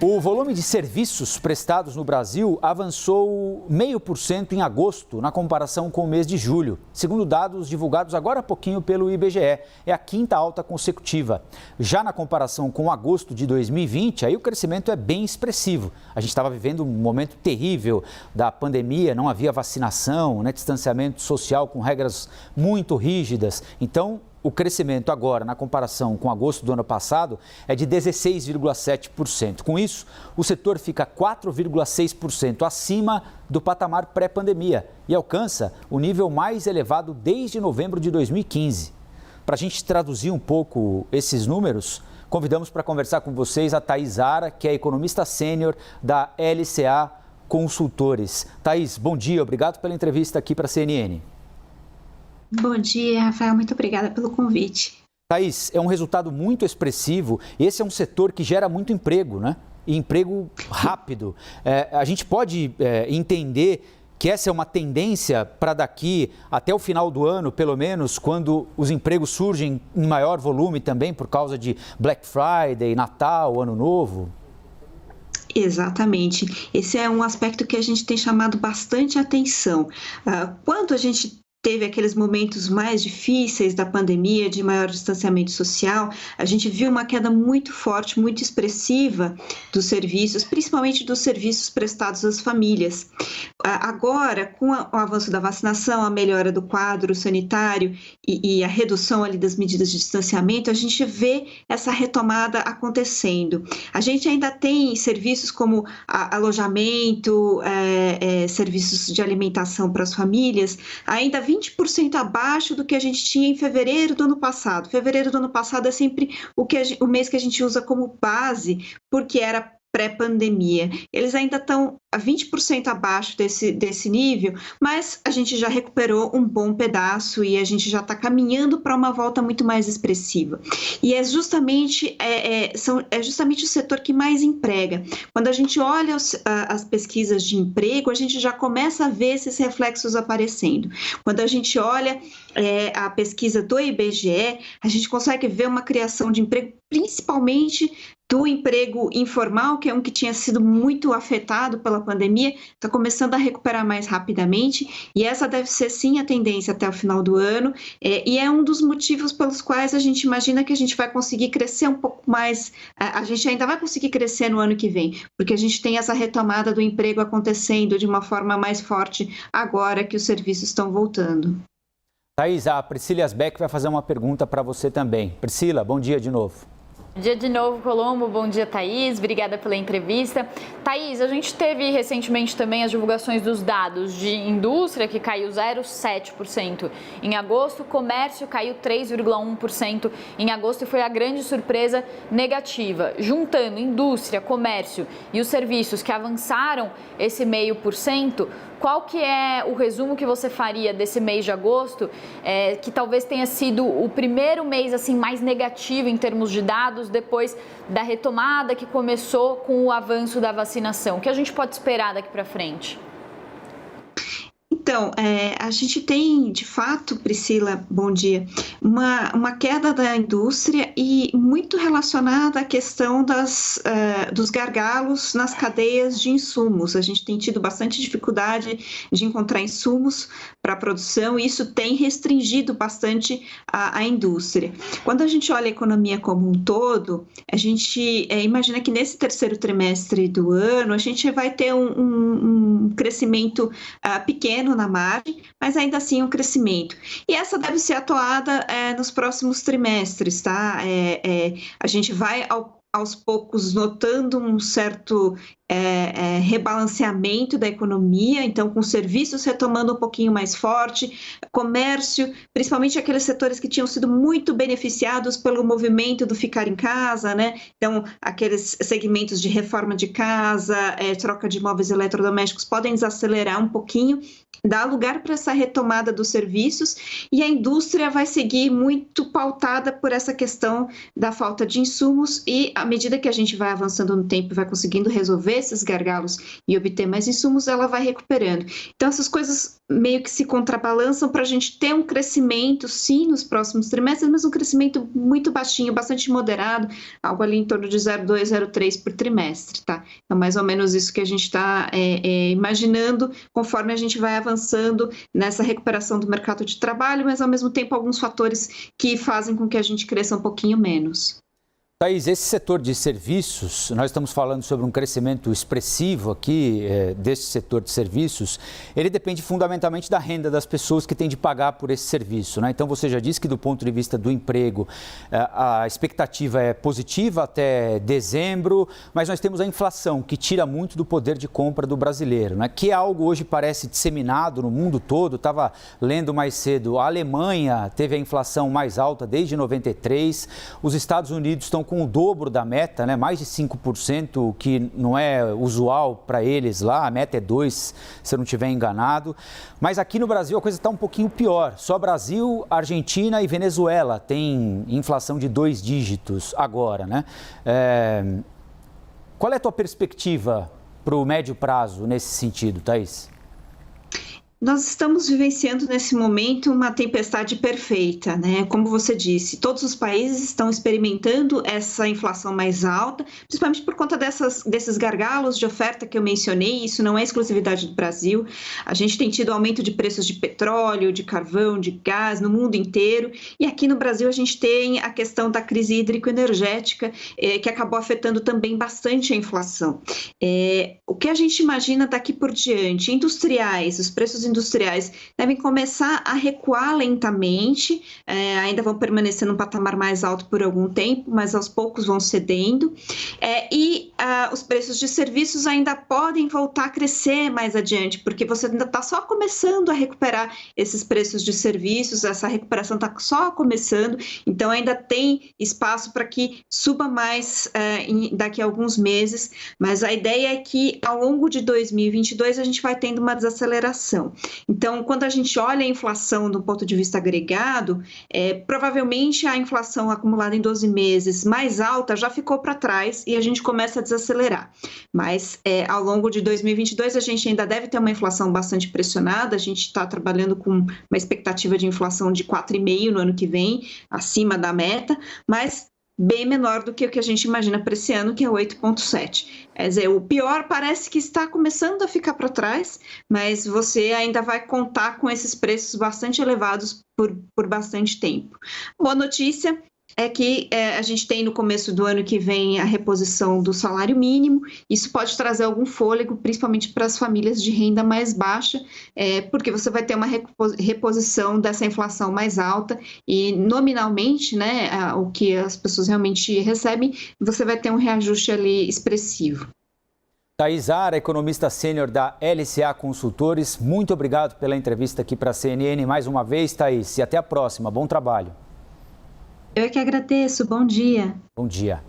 O volume de serviços prestados no Brasil avançou 0,5% em agosto, na comparação com o mês de julho, segundo dados divulgados agora há pouquinho pelo IBGE. É a quinta alta consecutiva. Já na comparação com agosto de 2020, aí o crescimento é bem expressivo. A gente estava vivendo um momento terrível da pandemia, não havia vacinação, distanciamento social com regras muito rígidas. Então, o crescimento agora, na comparação com agosto do ano passado, é de 16,7%. Com isso, o setor fica 4,6% acima do patamar pré-pandemia e alcança o nível mais elevado desde novembro de 2015. Para a gente traduzir um pouco esses números, convidamos para conversar com vocês a Thaís Ara, que é economista sênior da LCA Consultores. Thaís, bom dia, obrigado pela entrevista aqui para a CNN. Bom dia, Rafael. Muito obrigada pelo convite. Thaís, é um resultado muito expressivo. Esse é um setor que gera muito emprego, né? E emprego rápido. A gente pode entender que essa é uma tendência para daqui até o final do ano, pelo menos, quando os empregos surgem em maior volume também por causa de Black Friday, Natal, Ano Novo? Exatamente. Esse é um aspecto que a gente tem chamado bastante atenção. Quando a gente teve aqueles momentos mais difíceis da pandemia, de maior distanciamento social, a gente viu uma queda muito forte, muito expressiva dos serviços, principalmente dos serviços prestados às famílias. Agora, com o avanço da vacinação, a melhora do quadro sanitário e a redução ali das medidas de distanciamento, a gente vê essa retomada acontecendo. A gente ainda tem serviços como alojamento, serviços de alimentação para as famílias, ainda 20% abaixo do que a gente tinha em fevereiro do ano passado. Fevereiro do ano passado é sempre o mês que a gente usa como base, porque era pré-pandemia. Eles ainda estão a 20% abaixo desse nível, mas a gente já recuperou um bom pedaço e a gente já está caminhando para uma volta muito mais expressiva. E é justamente o setor que mais emprega. Quando a gente olha as pesquisas de emprego, a gente já começa a ver esses reflexos aparecendo. Quando a gente olha a pesquisa do IBGE, a gente consegue ver uma criação de emprego, principalmente do emprego informal, que é um que tinha sido muito afetado pela pandemia, está começando a recuperar mais rapidamente, e essa deve ser sim a tendência até o final do ano, e é um dos motivos pelos quais a gente imagina que a gente vai conseguir crescer um pouco mais, a gente ainda vai conseguir crescer no ano que vem, porque a gente tem essa retomada do emprego acontecendo de uma forma mais forte agora que os serviços estão voltando. Thaís, a Priscila Asbeck vai fazer uma pergunta para você também. Priscila, bom dia de novo. Bom dia de novo, Colombo. Bom dia, Thaís. Obrigada pela entrevista. Thaís, a gente teve recentemente também as divulgações dos dados de indústria, que caiu 0,7% em agosto, comércio caiu 3,1% em agosto e foi a grande surpresa negativa. Juntando indústria, comércio e os serviços que avançaram esse 0,5%, qual que é o resumo que você faria desse mês de agosto, que talvez tenha sido o primeiro mês assim mais negativo em termos de dados, depois da retomada que começou com o avanço da vacinação? O que a gente pode esperar daqui para frente? Então, a gente tem, de fato, Priscila, bom dia, uma queda da indústria e muito relacionada à questão dos gargalos nas cadeias de insumos. A gente tem tido bastante dificuldade de encontrar insumos para a produção e isso tem restringido bastante a indústria. Quando a gente olha a economia como um todo, a gente imagina que nesse terceiro trimestre do ano a gente vai ter um crescimento pequeno na margem, mas ainda assim um crescimento. E essa deve ser atuada nos próximos trimestres, tá? A gente vai aos poucos notando um certo rebalanceamento da economia, então com serviços retomando um pouquinho mais forte, comércio, principalmente aqueles setores que tinham sido muito beneficiados pelo movimento do ficar em casa, né? Então aqueles segmentos de reforma de casa, troca de móveis eletrodomésticos podem desacelerar um pouquinho, dar lugar para essa retomada dos serviços e a indústria vai seguir muito pautada por essa questão da falta de insumos e à medida que a gente vai avançando no tempo e vai conseguindo resolver esses gargalos e obter mais insumos, ela vai recuperando. Então, essas coisas meio que se contrabalançam para a gente ter um crescimento, sim, nos próximos trimestres, mas um crescimento muito baixinho, bastante moderado, algo ali em torno de 0,2, 0,3 por trimestre, tá? Então, mais ou menos isso que a gente está imaginando conforme a gente vai avançando nessa recuperação do mercado de trabalho, mas, ao mesmo tempo, alguns fatores que fazem com que a gente cresça um pouquinho menos. Thaís, esse setor de serviços, nós estamos falando sobre um crescimento expressivo aqui desse setor de serviços, ele depende fundamentalmente da renda das pessoas que têm de pagar por esse serviço, né? Então, você já disse que do ponto de vista do emprego, a expectativa é positiva até dezembro, mas nós temos a inflação, que tira muito do poder de compra do brasileiro, né? Que é algo hoje parece disseminado no mundo todo. Estava lendo mais cedo, a Alemanha teve a inflação mais alta desde 93, os Estados Unidos estão com o dobro da meta, né? Mais de 5%, o que não é usual para eles lá, a meta é 2%, se eu não estiver enganado. Mas aqui no Brasil a coisa está um pouquinho pior. Só Brasil, Argentina e Venezuela têm inflação de 2 dígitos agora, né? Qual é a tua perspectiva para o médio prazo nesse sentido, Thaís? Nós estamos vivenciando nesse momento uma tempestade perfeita, né? Como você disse, todos os países estão experimentando essa inflação mais alta, principalmente por conta desses gargalos de oferta que eu mencionei. Isso não é exclusividade do Brasil. A gente tem tido aumento de preços de petróleo, de carvão, de gás no mundo inteiro. E aqui no Brasil a gente tem a questão da crise hídrico-energética, que acabou afetando também bastante a inflação. O que a gente imagina daqui por diante? Industriais, os preços industriais devem começar a recuar lentamente, ainda vão permanecer num patamar mais alto por algum tempo, mas aos poucos vão cedendo, e os preços de serviços ainda podem voltar a crescer mais adiante, porque você ainda está só começando a recuperar esses preços de serviços, essa recuperação está só começando, então ainda tem espaço para que suba mais daqui a alguns meses, mas a ideia é que ao longo de 2022 a gente vai tendo uma desaceleração. Então, quando a gente olha a inflação do ponto de vista agregado, provavelmente a inflação acumulada em 12 meses mais alta já ficou para trás e a gente começa a desacelerar. Mas ao longo de 2022 a gente ainda deve ter uma inflação bastante pressionada, a gente está trabalhando com uma expectativa de inflação de 4,5% no ano que vem, acima da meta, mas bem menor do que o que a gente imagina para esse ano, que é 8,7%. Quer dizer, o pior parece que está começando a ficar para trás, mas você ainda vai contar com esses preços bastante elevados por bastante tempo. Boa notícia é que a gente tem no começo do ano que vem a reposição do salário mínimo. Isso pode trazer algum fôlego, principalmente para as famílias de renda mais baixa, porque você vai ter uma reposição dessa inflação mais alta e nominalmente, né, o que as pessoas realmente recebem, você vai ter um reajuste ali expressivo. Thaís Zara, economista sênior da LCA Consultores, muito obrigado pela entrevista aqui para a CNN mais uma vez, Thaís, e até a próxima. Bom trabalho. Eu é que agradeço. Bom dia. Bom dia.